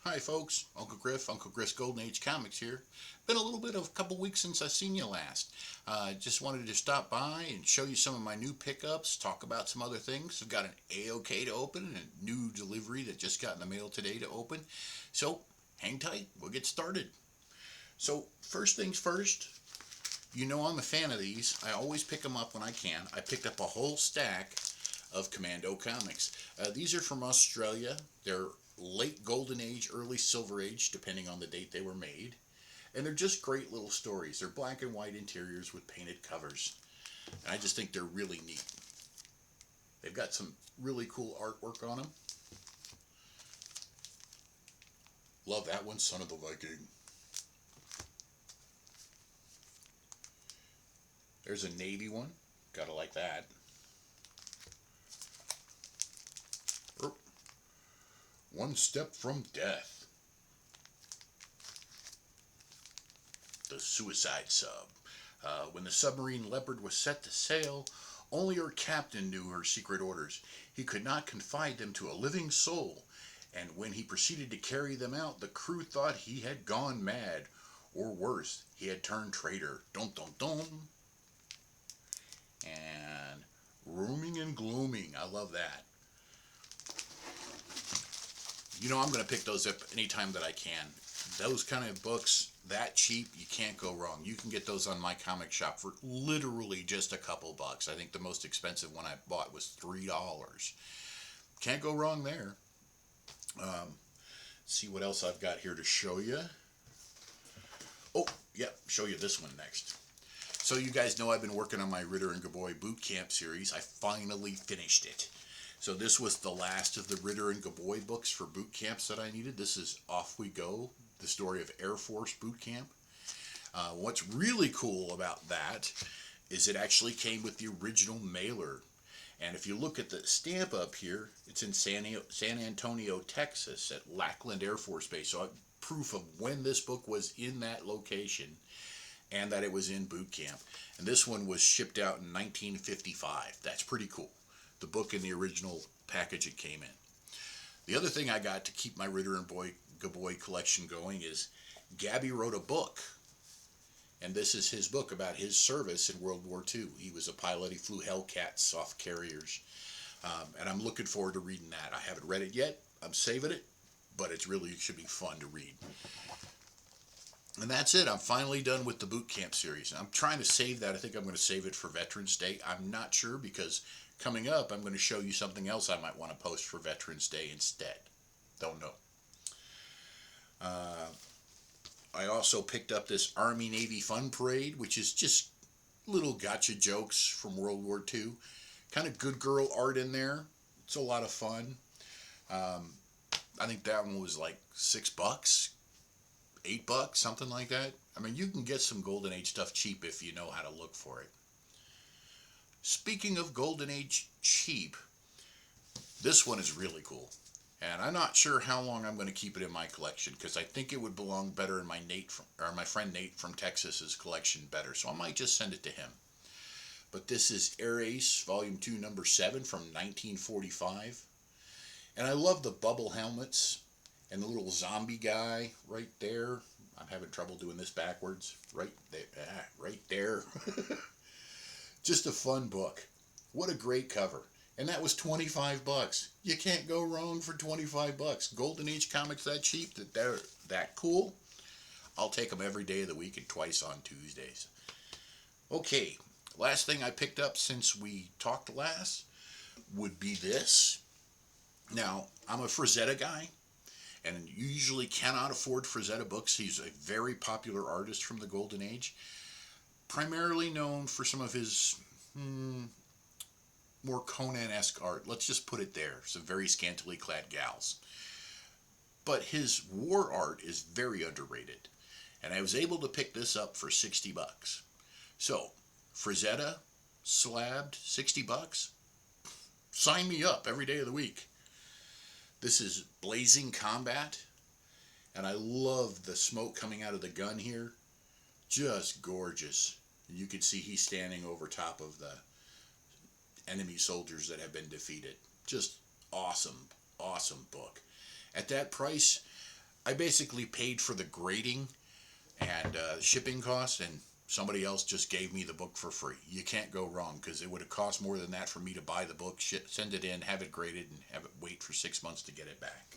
Hi folks, Uncle Griff's Golden Age Comics here. Been a little bit of a couple weeks since I've seen you last. Just wanted to stop by and show you some of my new pickups, talk about some other things. I've got an AOK to open and a new delivery that just got in the mail today to open. So hang tight, we'll get started. So first things first, you know I'm a fan of these. I always pick them up when I can. I picked up a whole stack of Commando comics. These are from Australia. They're late Golden Age, early Silver Age, depending on the date they were made. And they're just great little stories. They're black and white interiors with painted covers. And I just think they're really neat. They've got some really cool artwork on them. Love that one, Son of the Viking. There's a Navy one. Gotta like that. Er, One Step from Death. The Suicide Sub. When the submarine Leopard was set to sail, only her captain knew her secret orders. He could not confide them to a living soul, and when he proceeded to carry them out, the crew thought he had gone mad, or worse, he had turned traitor. Dum dum dum. And Rooming and Glooming. I love that. You know, I'm going to pick those up anytime that I can. Those kind of books, that cheap, you can't go wrong. You can get those on my comic shop for literally just a couple bucks. I think the most expensive one I bought was $3. Can't go wrong there. See what else I've got here to show you. Oh, yep, show you this one next. So you guys know I've been working on my Ritter and Gaboy boot camp series. I finally finished it. So this was the last of the Ritter and Gaboy books for boot camps that I needed. This is Off We Go, the story of Air Force boot camp. What's really cool about that is it actually came with the original mailer. And if you look at the stamp up here, it's in San Antonio, Texas at Lackland Air Force Base. So proof of when this book was in that location and that it was in boot camp. And this one was shipped out in 1955. That's pretty cool. The book in the original package it came in. The other thing I got to keep my Ritter and Gaboy collection going is Gabby wrote a book. And this is his book about his service in World War II. He was a pilot. He flew Hellcat soft carriers. And I'm looking forward to reading that. I haven't read it yet. I'm saving it. But it should be fun to read. And that's it. I'm finally done with the boot camp series. I'm trying to save that. I think I'm going to save it for Veterans Day. I'm not sure because coming up, I'm going to show you something else I might want to post for Veterans Day instead. Don't know. I also picked up this Army-Navy Fun Parade, which is just little gotcha jokes from World War II. Kind of good girl art in there. It's a lot of fun. I think that one was like $6, $8, something like that. I mean, you can get some Golden Age stuff cheap if you know how to look for it. Speaking of Golden Age cheap, this one is really cool. And I'm not sure how long I'm going to keep it in my collection because I think it would belong better in my friend Nate from Texas's collection better. So I might just send it to him. But this is Air Ace Volume 2, Number 7 from 1945. And I love the bubble helmets and the little zombie guy right there. I'm having trouble doing this backwards. Right there. Right there. Just a fun book. What a great cover. And that was $25. You can't go wrong for $25. Golden Age comics that cheap, that they're that cool. I'll take them every day of the week and twice on Tuesdays. Okay, last thing I picked up since we talked last would be this. Now, I'm a Frazetta guy, and you usually cannot afford Frazetta books. He's a very popular artist from the Golden Age, primarily known for some of his more Conan-esque art. Let's just put it there. Some very scantily clad gals. But his war art is very underrated. And I was able to pick this up for $60. So, Frazetta, slabbed, $60. Sign me up every day of the week. This is Blazing Combat. And I love the smoke coming out of the gun here. Just gorgeous. You can see he's standing over top of the enemy soldiers that have been defeated. Just awesome, awesome book. At that price, I basically paid for the grading and shipping costs, and somebody else just gave me the book for free. You can't go wrong, because it would have cost more than that for me to buy the book, send it in, have it graded, and have it wait for 6 months to get it back.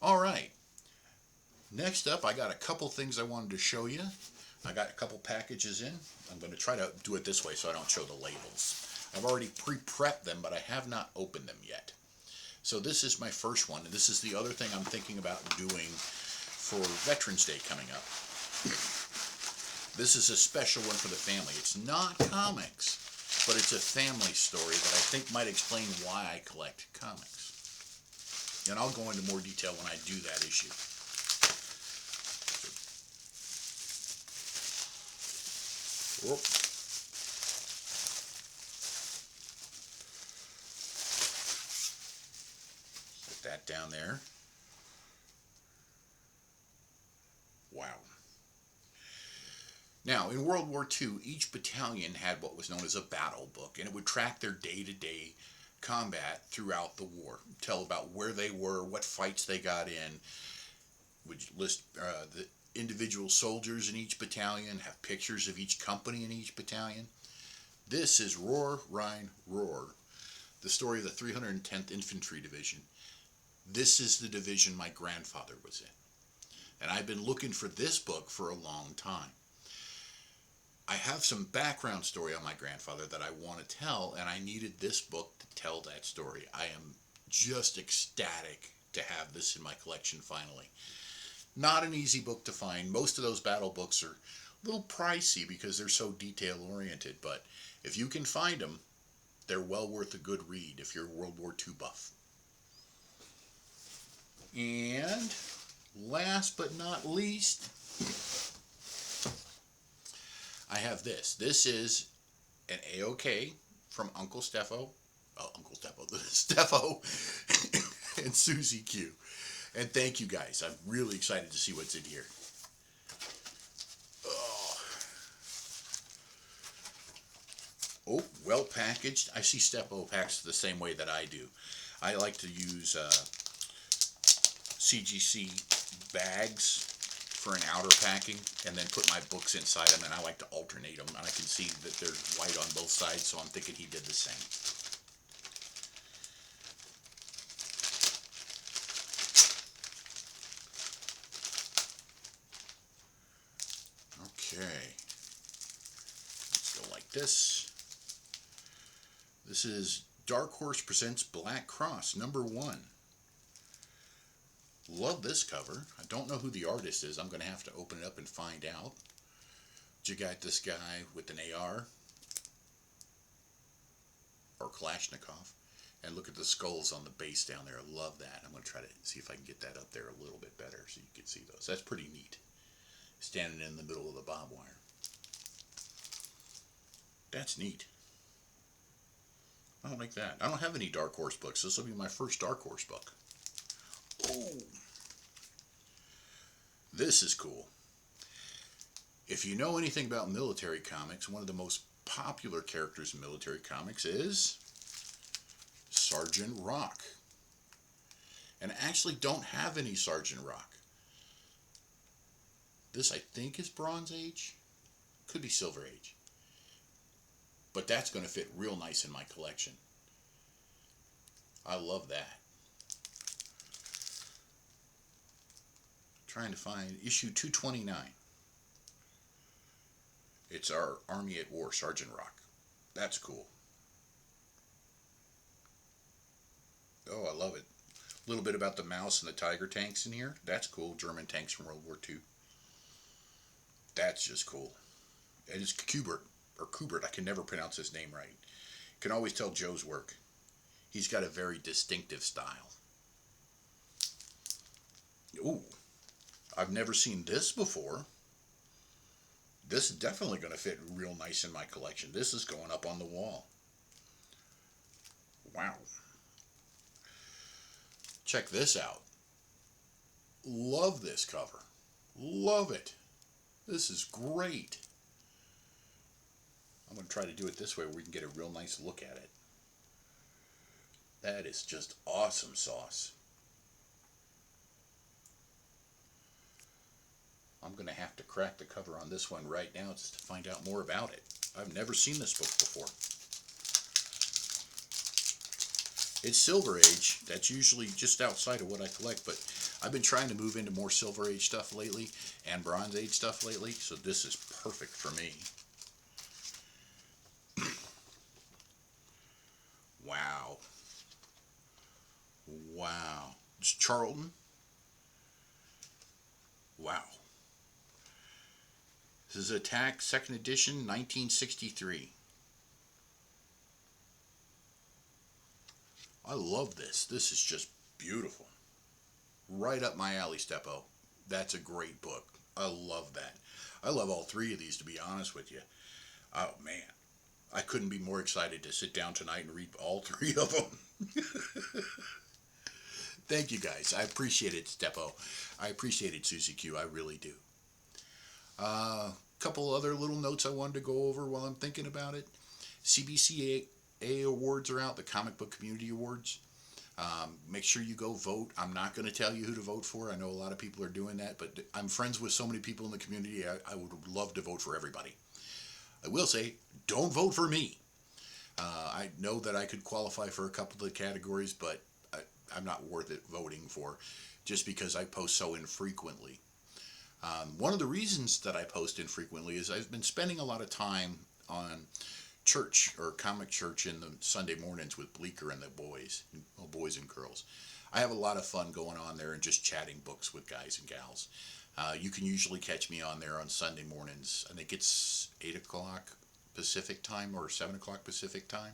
All right. Next up, I got a couple things I wanted to show you. I got a couple packages in. I'm going to try to do it this way so I don't show the labels. I've already pre-prepped them, but I have not opened them yet. So this is my first one, and this is the other thing I'm thinking about doing for Veterans Day coming up. This is a special one for the family. It's not comics, but it's a family story that I think might explain why I collect comics. And I'll go into more detail when I do that issue. Whoop. Put that down there. Wow. Now, in World War II, each battalion had what was known as a battle book, and it would track their day-to-day combat throughout the war. Tell about where they were, what fights they got in, would list the individual soldiers in each battalion, have pictures of each company in each battalion. This is Roar, Rhine, Roar, the story of the 310th Infantry Division. This is the division my grandfather was in. And I've been looking for this book for a long time. I have some background story on my grandfather that I want to tell, and I needed this book to tell that story. I am just ecstatic to have this in my collection finally. Not an easy book to find. Most of those battle books are a little pricey because they're so detail oriented, but if you can find them, they're well worth a good read if you're a World War II buff. And last but not least, I have this. This is an AOK from Uncle Steppo. Oh, Uncle Steppo. Steppo and SusieQ. And thank you guys. I'm really excited to see what's in here. Oh, well packaged. I see Steppo packs the same way that I do. I like to use CGC bags for an outer packing, and then put my books inside them, and I like to alternate them, and I can see that they're white on both sides, so I'm thinking he did the same. Okay, let's go like this. This is Dark Horse Presents Black Cross, #1. Love this cover. I don't know who the artist is. I'm going to have to open it up and find out. You got this guy with an AR or Kalashnikov, and look at the skulls on the base down there. I love that. I'm going to try to see if I can get that up there a little bit better so you can see those. That's pretty neat. Standing in the middle of the barbed wire. That's neat. I don't like that. I don't have any Dark Horse books. This will be my first Dark Horse book. Oh, this is cool. If you know anything about military comics, one of the most popular characters in military comics is Sergeant Rock. And I actually don't have any Sergeant Rock. This, I think, is Bronze Age. Could be Silver Age. But that's going to fit real nice in my collection. I love that. Trying to find issue 229. It's our Army at War, Sergeant Rock. That's cool. Oh, I love it. A little bit about the Mouse and the Tiger tanks in here. That's cool. German tanks from World War II. That's just cool. And it's Kubert, or Kubert. I can never pronounce his name right. You can always tell Joe's work. He's got a very distinctive style. Ooh. I've never seen this before. This is definitely going to fit real nice in my collection. This is going up on the wall. Wow. Check this out. Love this cover. Love it. This is great. I'm going to try to do it this way where we can get a real nice look at it. That is just awesome sauce. I'm going to have to crack the cover on this one right now just to find out more about it. I've never seen this book before. It's Silver Age. That's usually just outside of what I collect, but I've been trying to move into more Silver Age stuff lately and Bronze Age stuff lately, so this is perfect for me. Wow. Wow. It's Charlton. Wow. This is Attack, 2nd edition, 1963. I love this. This is just beautiful. Right up my alley, Steppo. That's a great book. I love that. I love all three of these, to be honest with you. Oh, man. I couldn't be more excited to sit down tonight and read all three of them. Thank you, guys. I appreciate it, Steppo. I appreciate it, SusieQ. I really do. Couple other little notes I wanted to go over while I'm thinking about it. CBCA awards are out, the Comic Book Community Awards. Make sure you go vote. I'm not going to tell you who to vote for. I know a lot of people are doing that, but I'm friends with so many people in the community. I would love to vote for everybody. I will say, don't vote for me. I know that I could qualify for a couple of the categories, but I'm not worth it voting for just because I post so infrequently. One of the reasons that I post infrequently is I've been spending a lot of time on church or comic church in the Sunday mornings with Bleecker and the boys, well, boys and girls. I have a lot of fun going on there and just chatting books with guys and gals. You can usually catch me on there on Sunday mornings. I think it's 8 o'clock Pacific time or 7 o'clock Pacific time.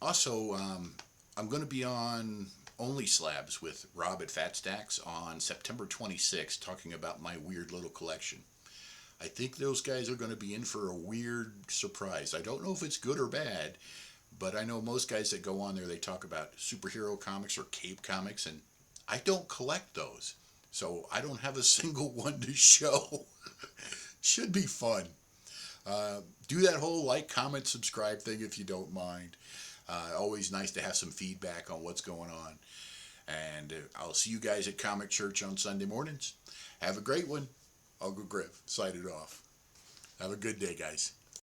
Also, I'm going to be on Only Slabs with Rob at Fat Stacks on September 26th talking about my weird little collection. I think those guys are going to be in for a weird surprise. I don't know if it's good or bad, but I know most guys that go on there, they talk about superhero comics or cape comics, and I don't collect those. So I don't have a single one to show. Should be fun. Do that whole like, comment, subscribe thing if you don't mind. Always nice to have some feedback on what's going on. And I'll see you guys at Comic Church on Sunday mornings. Have a great one. Uncle Griff, signing off. Have a good day, guys.